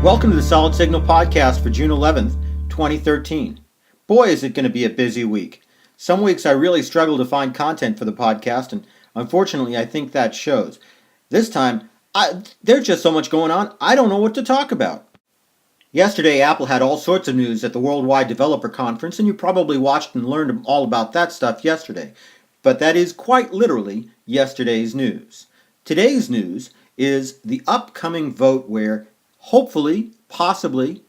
Welcome to the Solid Signal podcast for June 11th, 2013. Boy, is it going to be a busy week. Some weeks I really struggle to find content for the podcast, and unfortunately I think that shows. This time, there's just so much going on, I don't know what to talk about. Yesterday, Apple had all sorts of news at the Worldwide Developer Conference, and you probably watched and learned all about that stuff yesterday. But that is quite literally yesterday's news. Today's news is the upcoming vote where hopefully, possibly,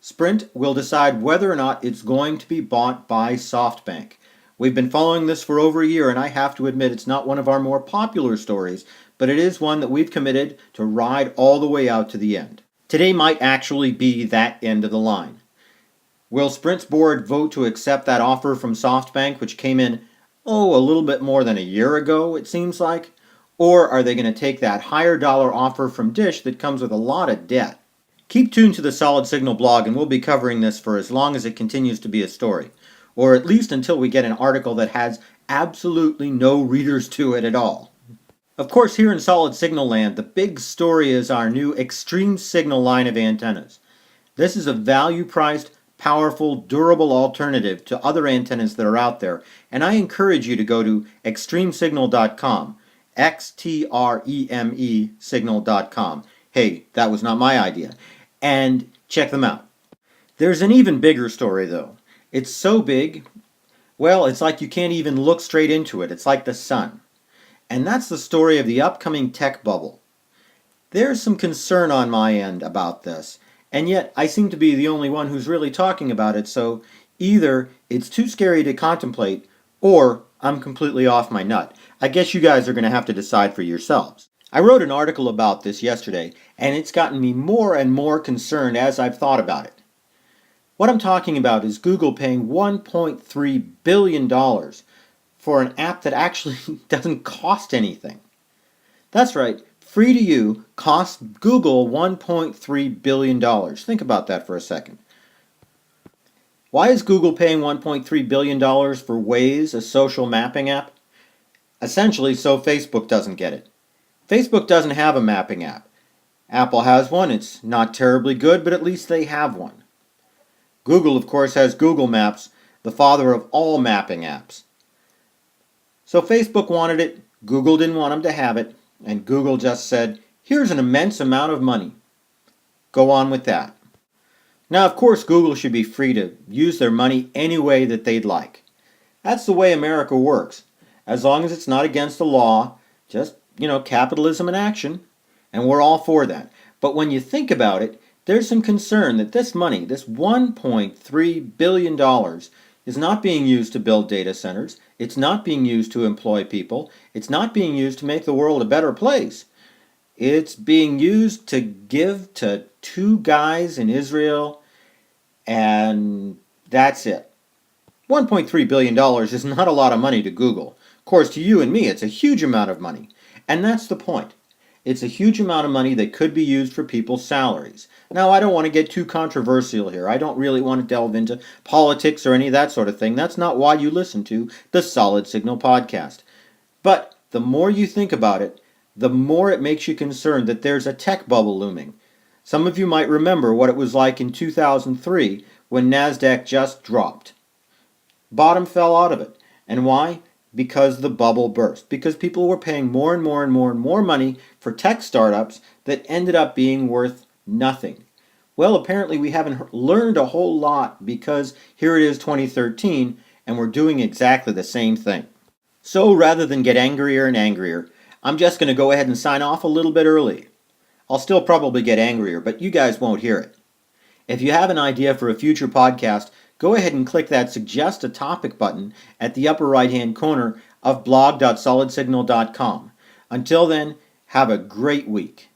Sprint will decide whether or not it's going to be bought by SoftBank. We've been following this for over a year, and I have to admit it's not one of our more popular stories, but it is one that we've committed to ride all the way out to the end. Today might actually be that end of the line. Will Sprint's board vote to accept that offer from SoftBank, which came in, a little bit more than a year ago, it seems like? Or are they going to take that higher dollar offer from Dish that comes with a lot of debt? Keep tuned to the Solid Signal blog, and we'll be covering this for as long as it continues to be a story, or at least until we get an article that has absolutely no readers to it at all. Of course, here in Solid Signal land, the big story is our new Extreme Signal line of antennas. This is a value-priced, powerful, durable alternative to other antennas that are out there, and I encourage you to go to extremesignal.com. XTREME signal.com. Hey, that was not my idea. And check them out. There's an even bigger story, though. It's so big, it's like you can't even look straight into it. It's like the sun. And that's the story of the upcoming tech bubble. There's some concern on my end about this, and yet I seem to be the only one who's really talking about it, so either it's too scary to contemplate, or I'm completely off my nut. I guess you guys are going to have to decide for yourselves. I wrote an article about this yesterday, and it's gotten me more and more concerned as I've thought about it. What I'm talking about is Google paying $1.3 billion for an app that actually doesn't cost anything. That's right, free to you costs Google $1.3 billion. Think about that for a second. Why is Google paying $1.3 billion for Waze, a social mapping app? Essentially, so Facebook doesn't get it. Facebook doesn't have a mapping app. Apple has one. It's not terribly good, but at least they have one. Google, of course, has Google Maps, the father of all mapping apps. So Facebook wanted it, Google didn't want them to have it, and Google just said, here's an immense amount of money. Go on with that. Now, of course, Google should be free to use their money any way that they'd like. That's the way America works. As long as it's not against the law, just, capitalism in action, and we're all for that. But when you think about it, there's some concern that this money, this $1.3 billion, is not being used to build data centers, it's not being used to employ people, it's not being used to make the world a better place. It's being used to give to two guys in Israel, and that's it. $1.3 billion is not a lot of money to Google. Of course, to you and me, it's a huge amount of money. And that's the point. It's a huge amount of money that could be used for people's salaries. Now, I don't want to get too controversial here. I don't really want to delve into politics or any of that sort of thing. That's not why you listen to the Solid Signal podcast. But the more you think about it, the more it makes you concerned that there's a tech bubble looming. Some of you might remember what it was like in 2003 when NASDAQ just dropped. Bottom fell out of it. And why? Because the bubble burst. Because people were paying more and more and more and more money for tech startups that ended up being worth nothing. Well, apparently we haven't learned a whole lot because here it is 2013 and we're doing exactly the same thing. So rather than get angrier and angrier, I'm just going to go ahead and sign off a little bit early. I'll still probably get angrier, but you guys won't hear it. If you have an idea for a future podcast, go ahead and click that Suggest a Topic button at the upper right-hand corner of blog.solidsignal.com. Until then, have a great week.